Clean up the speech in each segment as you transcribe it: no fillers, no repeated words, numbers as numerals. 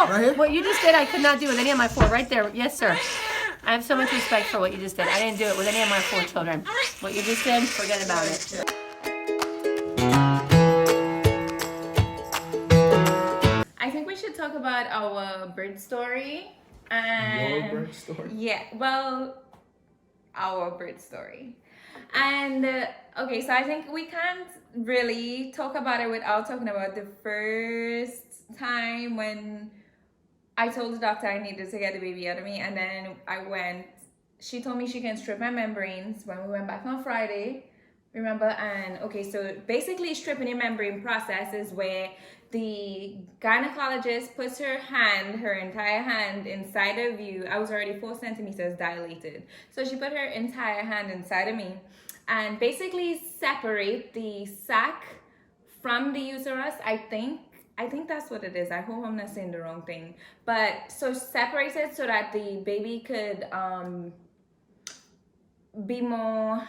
Right here? What you just did, I could not do with any of my 4. Right there. Yes, sir. I have so much respect for what you just did. I didn't do it with any of my 4 children. What you just did, forget about it. I think we should talk about our bird story. Your bird story? Yeah, well, our bird story. And okay, so I think we can't really talk about it without talking about the first time when I told the doctor I needed to get the baby out of me, and then she told me she can strip my membranes when we went back on Friday, remember? And okay, so basically stripping your membrane process is where the gynecologist puts her entire hand inside of you. I was already 4 centimeters dilated. So she put her entire hand inside of me and basically separate the sac from the uterus, I think that's what it is. I hope I'm not saying the wrong thing. But so separate it so that the baby could be more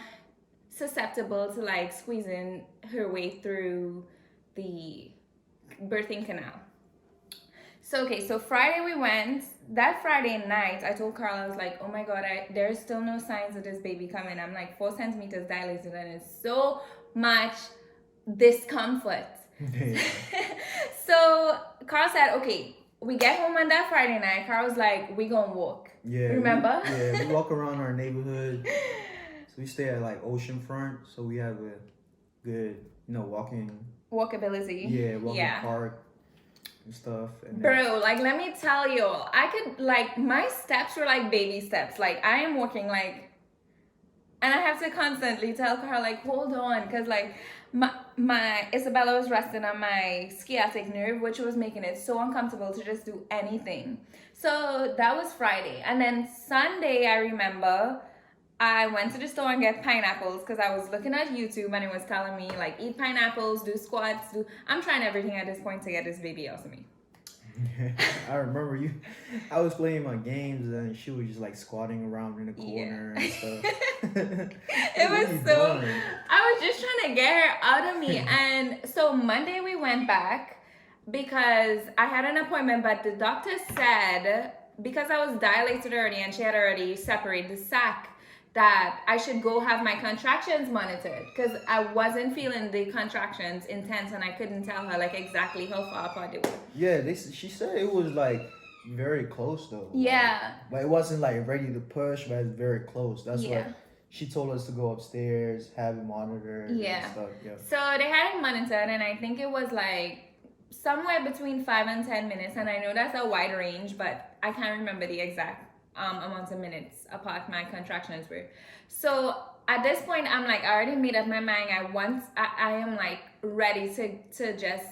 susceptible to like squeezing her way through the birthing canal. So okay, so Friday we went. That Friday night, I told Carl, I was like, oh my God, there's still no signs of this baby coming. I'm like 4 centimeters dilated and it's so much discomfort. So Carl said, okay, we get home on that Friday night. Carl was like, we gonna walk. Yeah. Remember? We walk around our neighborhood. So we stay at like oceanfront. So we have a good, walkability. Yeah, walking park and stuff. And bro, like let me tell you, I could like my steps were like baby steps. Like I am walking like, and I have to constantly tell Carl like, hold on, because like my Isabella was resting on my sciatic nerve, which was making it so uncomfortable to just do anything. So that was Friday. And then Sunday, I remember I went to the store and get pineapples because I was looking at YouTube and it was telling me like eat pineapples, do squats, I'm trying everything at this point to get this baby out of me. I remember I was playing my games and she was just like squatting around in the corner and stuff. It was so, I was just trying to get her out of me. And so Monday we went back because I had an appointment, but the doctor said because I was dilated already and she had already separated the sac, that I should go have my contractions monitored because I wasn't feeling the contractions intense and I couldn't tell her like exactly how far apart they were. Yeah, she said it was like very close though. Yeah. But it wasn't like ready to push, but it's very close. That's why she told us to go upstairs, have it monitored and stuff. Yeah. So they had it monitored and I think it was like somewhere between 5 and 10 minutes. And I know that's a wide range, but I can't remember the exact amount of minutes apart my contractions were. So at this point I'm like, I already made up my mind. I am like ready to just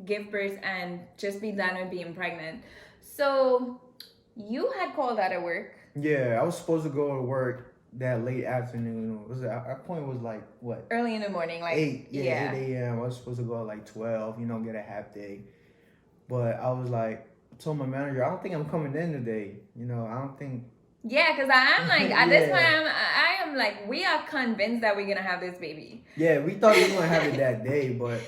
give birth and just be done with being pregnant. So you had called out of work. Yeah, I was supposed to go to work that late afternoon. Our point was like what? Early in the morning, like 8 a.m. I was supposed to go at like 12, get a half day. But I was like, told my manager, I don't think I'm coming in today. I don't think. Yeah, because I'm like, at this point, I am like, we are convinced that we're going to have this baby. Yeah, we thought we were going to have it that day, but.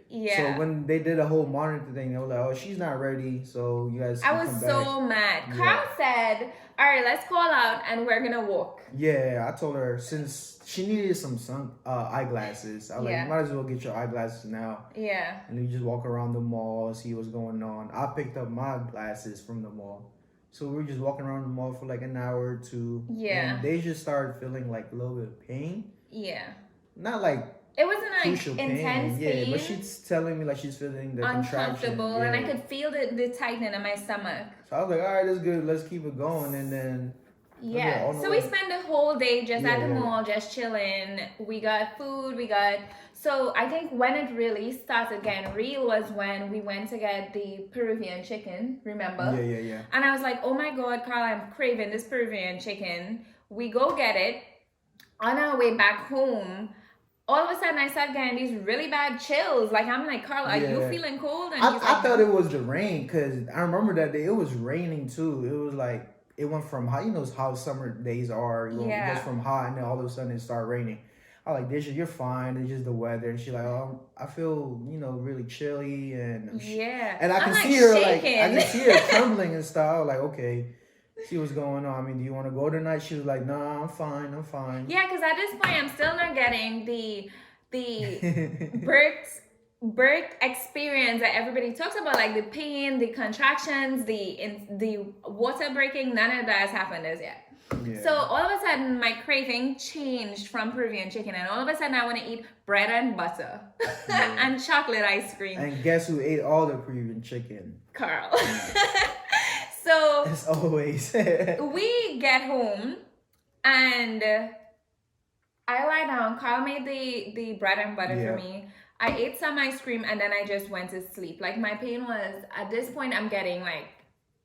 Yeah. So when they did a whole monitor thing, they were like, oh, she's not ready, so you guys can come back. I was so mad. Yeah. Carl said, all right, let's call out and we're going to walk. Yeah, I told her since she needed some eyeglasses, I was like, you might as well get your eyeglasses now. Yeah. And we just walk around the mall, see what's going on. I picked up my glasses from the mall. So we were just walking around the mall for like an hour or two. Yeah. And they just started feeling like a little bit of pain. Yeah. Not like it wasn't like intense pain. Yeah, but she's telling me like she's feeling the uncomfortable, and I could feel the tightening in my stomach. So I was like, all right, that's good. Let's keep it going, and then. Yeah. So we spent the whole day just at the mall, just chilling. We got food. So I think when it really started getting real was when we went to get the Peruvian chicken. Remember? Yeah. And I was like, oh my God, Carl, I'm craving this Peruvian chicken. We go get it. On our way back home, all of a sudden I started getting these really bad chills. Like I'm like, Carl, are you feeling cold? And I thought it was the rain because I remember that day it was raining too. It was like it went from hot, how summer days are. It goes from hot and then all of a sudden it started raining. I like, this, you're fine. It's just the weather. And she like, oh, I feel, really chilly, and Yeah. and I I'm can like see her shaking. I can see her trembling and stuff. I was like, okay, see what's going on. I mean, do you want to go tonight? She was like, nah, I'm fine. I'm fine. Yeah, because at this point I'm still not getting the birth experience that everybody talks about, like the pain, the contractions, the water breaking. None of that has happened as yet. Yeah. So all of a sudden my craving changed from Peruvian chicken, and all of a sudden I want to eat bread and butter and chocolate ice cream. And guess who ate all the Peruvian chicken? Carl. So as always. we get home and I lie down. Carl made the bread and butter for me. I ate some ice cream and then I just went to sleep. Like, my pain was, at this point I'm getting like,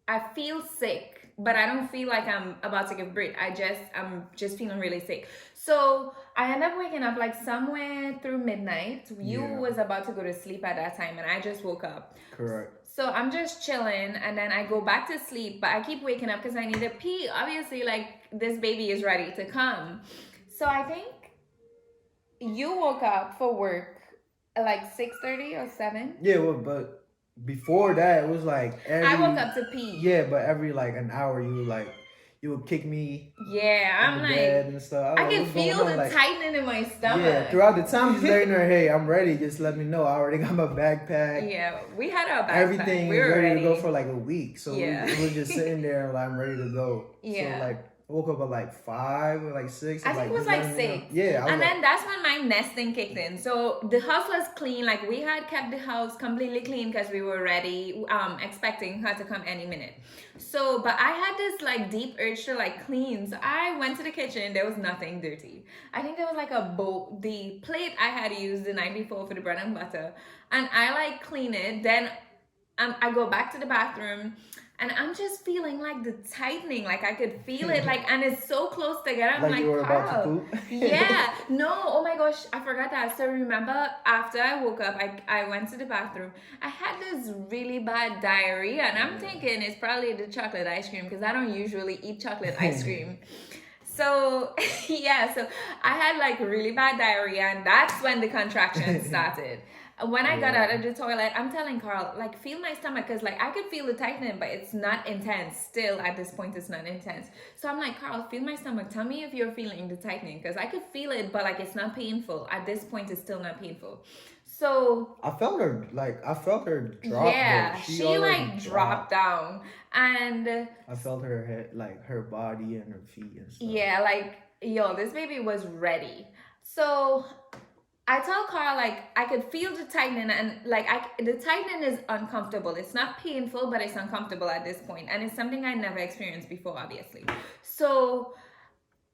I feel sick, but I don't feel like I'm about to give birth. I'm just feeling really sick. So I end up waking up like somewhere through midnight. You was about to go to sleep at that time and I just woke up. Correct. So I'm just chilling and then I go back to sleep, but I keep waking up because I need to pee. Obviously, like, this baby is ready to come. So I think you woke up for work at like 6:30 or 7. Yeah, well, but before that, it was like I woke up to pee. Yeah, but every like an hour, you would kick me. Yeah, I'm like, bed and stuff. I can feel the tightening in my stomach. Yeah, throughout the time, just letting her, hey, I'm ready. Just let me know. I already got my backpack. Yeah, we had our backpack. Everything we was were ready to go for like a week. So we were just sitting there like, I'm ready to go. Yeah. So like, I woke up at like 5 or like 6. I think it was like 6. Yeah. And then that's when my nesting kicked in. So the house was clean. Like, we had kept the house completely clean because we were ready, expecting her to come any minute. So, but I had this like deep urge to like clean. So I went to the kitchen. There was nothing dirty. I think there was like the plate I had used the night before for the bread and butter. And I like clean it. Then I go back to the bathroom. And I'm just feeling like the tightening, like I could feel it, like, and it's so close together. I'm like, you were Carl. about to poop? Yeah, no, oh my gosh, I forgot that. So remember, after I woke up, I went to the bathroom. I had this really bad diarrhea, and I'm thinking it's probably the chocolate ice cream because I don't usually eat chocolate ice cream. So yeah, so I had like really bad diarrhea, and that's when the contractions started. When I got out of the toilet, I'm telling Carl, like, feel my stomach, because like I could feel the tightening, but it's not intense. Still at this point, it's not intense. So I'm like, Carl, feel my stomach. Tell me if you're feeling the tightening, because I could feel it, but like it's not painful. At this point, it's still not painful. So I felt her drop. Yeah, she like dropped down, and I felt her head, like her body and her feet and stuff. Yeah, like, yo, this baby was ready. So I tell Carl, like, I could feel the tightening, and like the tightening is uncomfortable. It's not painful, but it's uncomfortable at this point, and it's something I never experienced before, obviously. So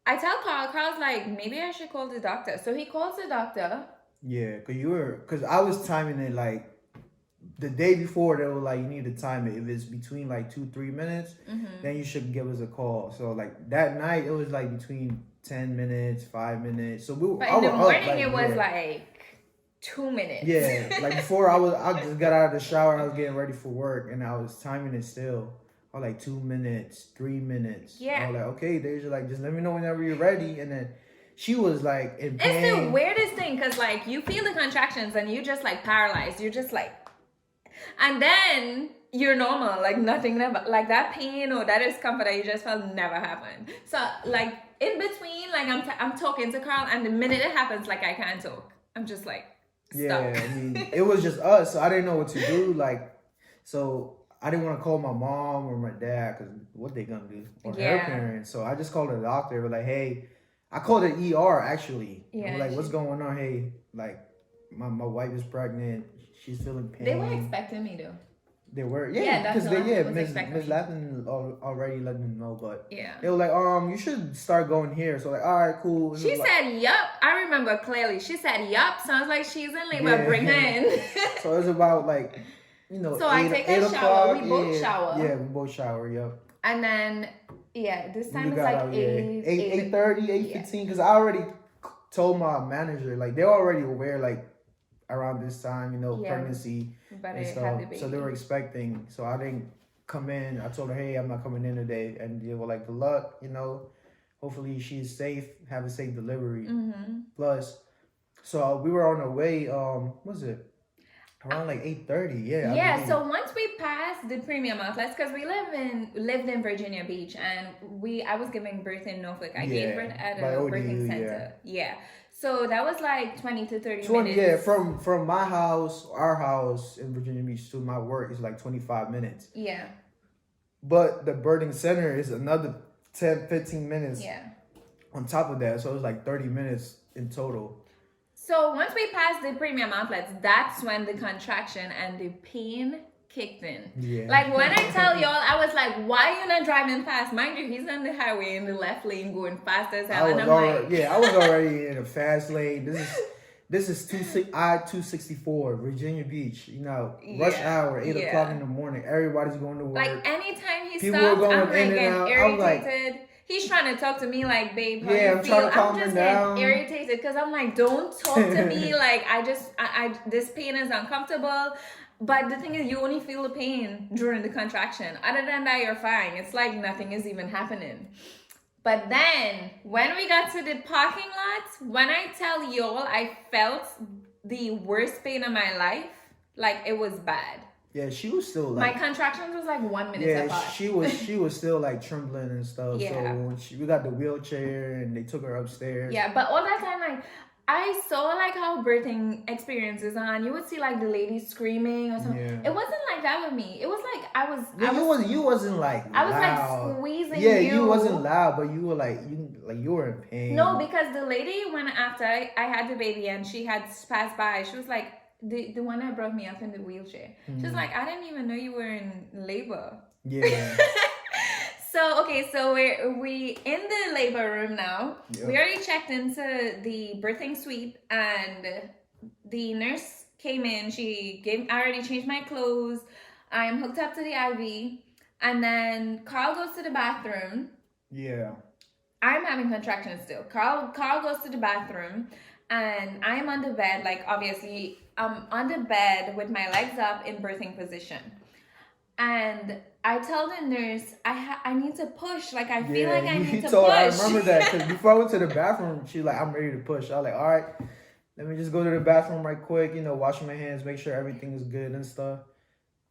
I tell Carl's like, maybe I should call the doctor. So he calls the doctor. Yeah, cause I was timing it like the day before. They were like, you need to time it. If it's between like 2-3 minutes, then you should give us a call. So like that night, it was like between 10 minutes, 5 minutes. So but in the morning, it was like 2 minutes. Yeah, like before I just got out of the shower. I was getting ready for work, and I was timing it still. I was like 2 minutes, 3 minutes. Yeah. I was like, okay, Deja, like just let me know whenever you're ready, and then. She was like in pain. It's the weirdest thing, because like you feel the contractions and you just like paralyzed. You're just like, and then you're normal, like nothing never, like that pain or that discomfort that you just felt never happened. So like in between, like I'm talking to Carl, and the minute it happens, like I can't talk. I'm just like stuck. Yeah, I mean, it was just us, so I didn't know what to do. Like, so I didn't want to call my mom or my dad, because what they gonna do, or her parents. So I just called the doctor. We're like, hey. I called it ER actually. Yeah. I'm like, what's going on? Hey, like, my wife is pregnant. She's feeling pain. They were expecting me though. They were, because Miss Latin already let me know, but they were like, you should start going here. So like, all right, cool. And she said, yup. I remember clearly. She said, yup. Sounds like she's in labor. Bring her in. So it was about like, So I take a shower. We both shower. Yeah, we both shower. Yep. And then. Yeah, this time it's like out, 8:30, 8:15. Because I already told my manager, like, they're already aware, like, around this time, pregnancy and stuff. So they were expecting. So I didn't come in. I told her, hey, I'm not coming in today. And they were like, good luck, hopefully she's safe, have a safe delivery. Mm-hmm. Plus, so we were on the way. What was it? Around like 8:30. Yeah. I Yeah, believe. so once we passed the premium outlets, because we lived in Virginia Beach, and I was giving birth in Norfolk. I gave birth at by a ODU, birthing center. Yeah. So that was like 20 to 30 20, minutes. yeah, from my house, our house in Virginia Beach to my work is like 25 minutes. Yeah. But the birthing center is another 10, 15 minutes. Yeah. On top of that, so it was like 30 minutes in total. So once we passed the premium outlets, that's when the contraction and the pain kicked in. Yeah. Like when I tell y'all, I was like, why are you not driving fast? Mind you, he's on the highway in the left lane going fast as hell. And I'm like, I was already in a fast lane. This is I-264, Virginia Beach. You know, rush hour, 8 o'clock in the morning. Everybody's going to work. Like anytime he People stops, are going I'm like in and getting out. irritated. He's trying to talk to me like, babe, how Yeah, you I'm feel? trying to calm I'm just him down. getting irritated because I'm like, don't talk to me. Like, I this pain is uncomfortable. But the thing is, you only feel the pain during the contraction. Other than that, you're fine. It's like nothing is even happening. But then, when we got to the parking lot, when I tell y'all, I felt the worst pain of my life. Like, it was bad. Yeah, she was still like... My contractions was like 1 minute apart. Yeah, she was still like trembling and stuff. Yeah. So when we got the wheelchair and they took her upstairs. Yeah, but all that time, like, I saw like how birthing experiences on. You would see like the lady screaming or something. Yeah. It wasn't like that with me. It was like You wasn't like loud. I was like squeezing you. Yeah, you. you wasn't loud, but you were like you were in pain. No, because the lady when after I had the baby and she had passed by, she was like the one that brought me up in the wheelchair. She was like, I didn't even know you were in labor. Yeah. So okay, so we in the labor room now. Yep. We already checked into the birthing suite, and the nurse came in. I already changed my clothes. I'm hooked up to the IV, and then Carl goes to the bathroom. Yeah. I'm having contractions still. Carl goes to the bathroom, and I'm on the bed. Like obviously, I'm on the bed with my legs up in birthing position. And I tell the nurse, I need to push. Like, I feel like I need to push. I remember that because before I went to the bathroom, she's like, I'm ready to push. I was like, all right, let me just go to the bathroom right quick, wash my hands, make sure everything is good and stuff.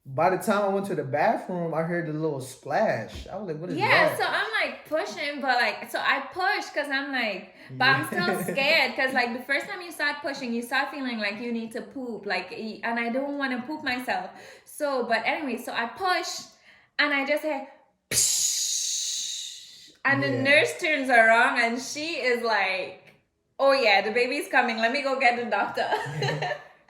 By the time I went to the bathroom, I heard the little splash. I was like, what is that? Yeah, so I'm like pushing, but like, so I push because I'm like, but I'm still scared because like the first time you start pushing, you start feeling like you need to poop, like, and I don't want to poop myself. So, but anyway, so I push and I just hear, psh, and the nurse turns around and she is like, oh yeah, the baby's coming. Let me go get the doctor.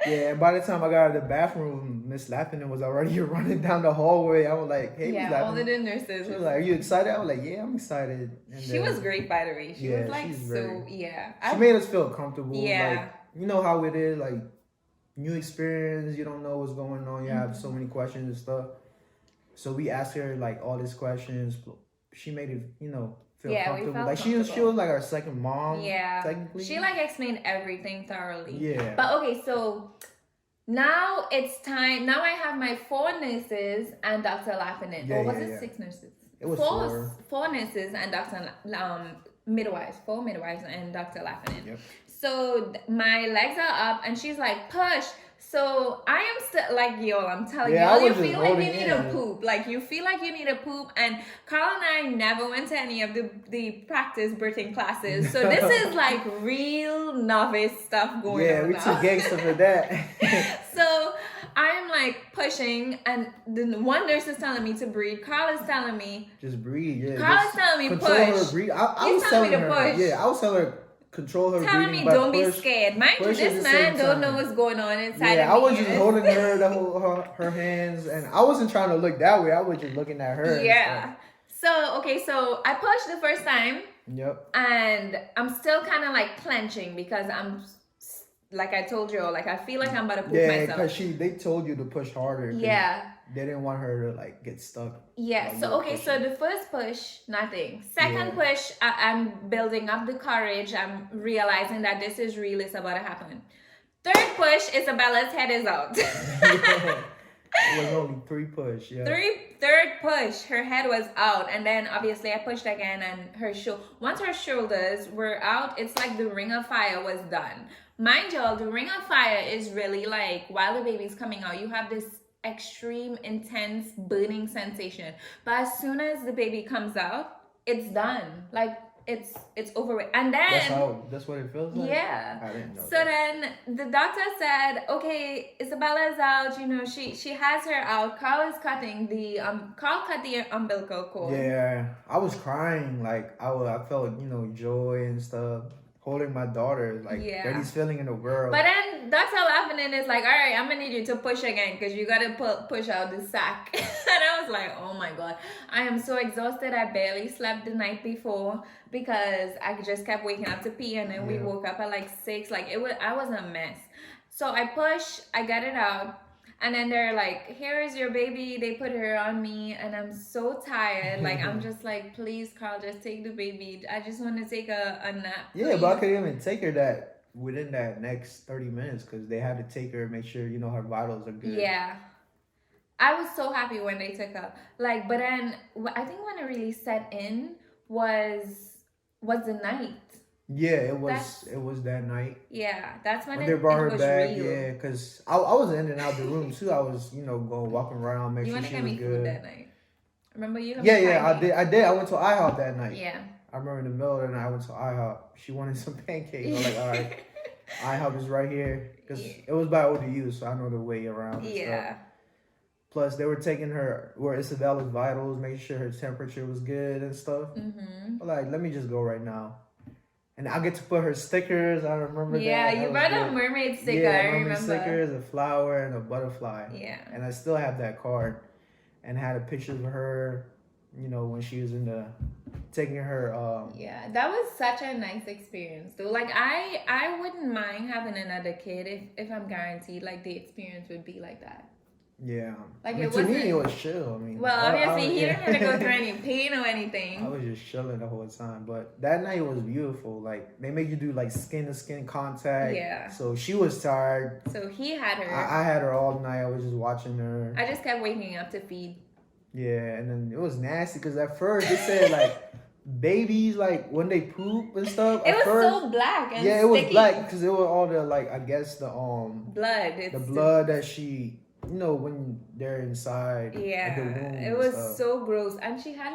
Yeah, and by the time I got out of the bathroom, Miss Lappinen was already running down the hallway. I was like, hey, yeah, Miss Lappinen. all of the nurses. She was like, are you excited? I was like, yeah, I'm excited. And she was great, by the way. She was like, She made us feel comfortable. Yeah. Like, you know how it is, like, new experience, you don't know what's going on. You have so many questions and stuff. So we asked her, like, all these questions. She made it, feel comfortable. Like, she was like our second mom. Yeah. Technically. She, like, explained everything thoroughly. Yeah. But, okay, so now it's time. Now I have my 4 nurses and Dr. Lappinen. Or was it 6 nurses? It was 4 nurses and Dr. Midwives. 4 midwives and Dr. Lappinen. Yep. So my legs are up and she's like, push. So I am still like, yo, I'm telling you, you feel like you need a poop. Like you feel like you need a poop. And Carl and I never went to any of the practice birthing classes. So this is like real novice stuff going on. Yeah, we too gangster for that. So I'm like pushing, and the one nurse is telling me to breathe. Carl is telling me just breathe. Yeah. Carl is telling me push. Her breathe. I was telling me to her. push. Yeah, I was telling her control her telling breathing. Me don't be scared. Mind you, this man don't know what's going on inside of me. Yeah, I was just holding her hands, and I wasn't trying to look that way. I was just looking at her. Yeah. So okay, so I pushed the first time. Yep. And I'm still kind of like clenching because I'm. Like I told you, like I feel like I'm about to poop myself. Yeah, because they told you to push harder. Yeah. They didn't want her to like get stuck. Yeah. So okay, so the first push, nothing. Second push, I'm building up the courage. I'm realizing that this is real. It's about to happen. Third push, Isabella's head is out. It was only 3 push, yeah. Third push, her head was out, and then obviously I pushed again, and once her shoulders were out, it's like the ring of fire was done. Mind you, the ring of fire is really like while the baby's coming out, you have this extreme, intense burning sensation. But as soon as the baby comes out, it's done. Like it's over with. And then that's what it feels like. Yeah. I didn't know. So then the doctor said, okay, Isabella's out. You know, she has her out. Carl is cutting the Carl cut the umbilical cord. Yeah, I was crying. Like I felt joy and stuff. Holding my daughter, like greatest feeling in the world. But then that's how happening is like, all right, I'm gonna need you to push again because you gotta push out the sack. And I was like, oh my god, I am so exhausted. I barely slept the night before because I just kept waking up to pee, and then we woke up at like 6. Like I was a mess. So I got it out. And then they're like, here is your baby. They put her on me, and I'm so tired. Like, I'm just like, please, Carl, just take the baby. I just want to take a nap. Please. Yeah, but I couldn't even take her within that next 30 minutes because they had to take her, make sure, her vitals are good. Yeah. I was so happy when they took her. Like, but then I think when it really set in was the night. Yeah, it was that night. Yeah, that's when they brought her back. Real. Yeah, because I was in and out the room too. I was going walking around, make sure she was good. You want to get me food that night? Remember you? Yeah, I did. I went to IHOP that night. Yeah. I remember in the middle of the night I went to IHOP. She wanted some pancakes. I was like, all right, IHOP is right here because it was by ODU, so I know the way around. Yeah. Stuff. Plus, they were taking her where Isabella's vitals, making sure her temperature was good and stuff. Mm-hmm. But like, let me just go right now. And I get to put her stickers. I remember that. Yeah, you brought a mermaid sticker. Yeah, I remember. Stickers, a flower, and a butterfly. Yeah. And I still have that card, and had a picture of her, when she was taking her. Yeah, that was such a nice experience, though. Like I wouldn't mind having another kid if I'm guaranteed like the experience would be like that. Yeah. Like to me, it was chill. Well, obviously, he didn't have to go through any pain or anything. I was just chilling the whole time. But that night was beautiful. Like, they make you do, like, skin-to-skin contact. Yeah. So she was tired. So he had her. I had her all night. I was just watching her. I just kept waking up to feed. Yeah, and then it was nasty because at first they said, like, babies, like, when they poop and stuff. It was so black and yeah, it was black because it was all the, like, I guess the, blood. The blood that she... when they're inside. Yeah, it was so gross. And she had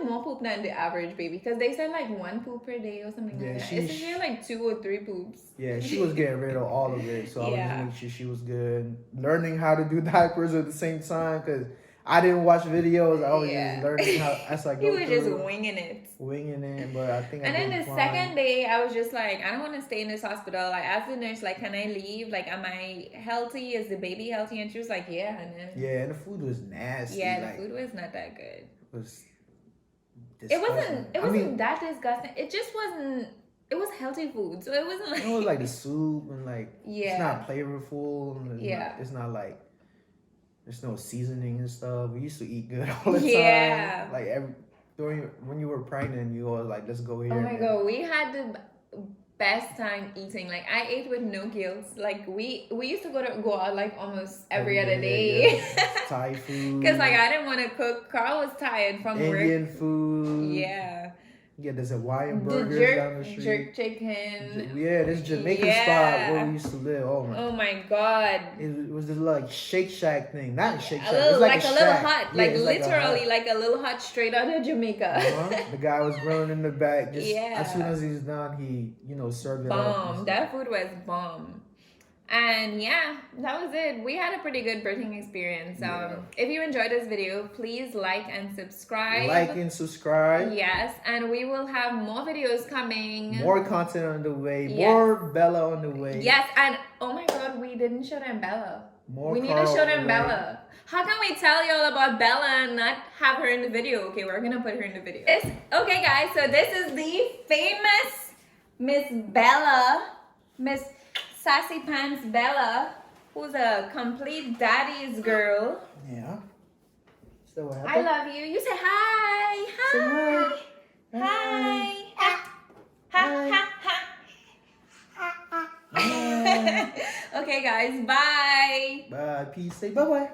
more poop than the average baby because they said like 1 poop per day or something like that. She had like 2 or 3 poops. Yeah, she was getting rid of all of it. So I was just making sure she was good. Learning how to do diapers at the same time because I didn't watch videos. I was just learning how as I go through. He was just winging it. But I think and then the second day, I was just like, I don't want to stay in this hospital. I asked the nurse, like, can I leave? Like, am I healthy? Is the baby healthy? And she was like, yeah. And then, yeah, and the food was nasty. Yeah, the food was not that good. It was disgusting. It wasn't that disgusting. It just wasn't. It was healthy food, so it wasn't like. It was like the soup and like it's not flavorful. And it's not like. There's no seasoning and stuff. We used to eat good all the time. Yeah. Like when you were pregnant, you always like, let's go here. Oh my god, we had the best time eating. Like I ate with no guilt. Like we used to go out like almost every other day. Yeah. Thai food. Because like I didn't want to cook. Carl was tired from work. Indian food. Yeah. Yeah, there's Hawaiian burgers down the street. Jerk chicken. Yeah, this Jamaican spot where we used to live. Oh my god. It was this like Shake Shack thing. Not Shake Shack. It was like a little shack. hut. Like literally like a little hut straight out of Jamaica. The guy was grilling in the back. Just as soon as he's done, he served it bomb. That food was bomb. And yeah, that was it. We had a pretty good birthing experience. If you enjoyed this video, please like and subscribe. Yes, and we will have more videos coming. More content on the way. Yes. More Bella on the way. Yes, and oh my god, we didn't show them Bella. We need to show them Bella. How can we tell y'all about Bella and not have her in the video? Okay, we're gonna put her in the video. Okay guys, so this is the famous Miss Bella. Miss Sassy Pants Bella, who's a complete daddy's girl. Yeah. So what happened? I love you. You say hi. Hi. Say hi. Hi. Ha ha ha. Okay guys, bye. Bye. Peace. Say bye-bye.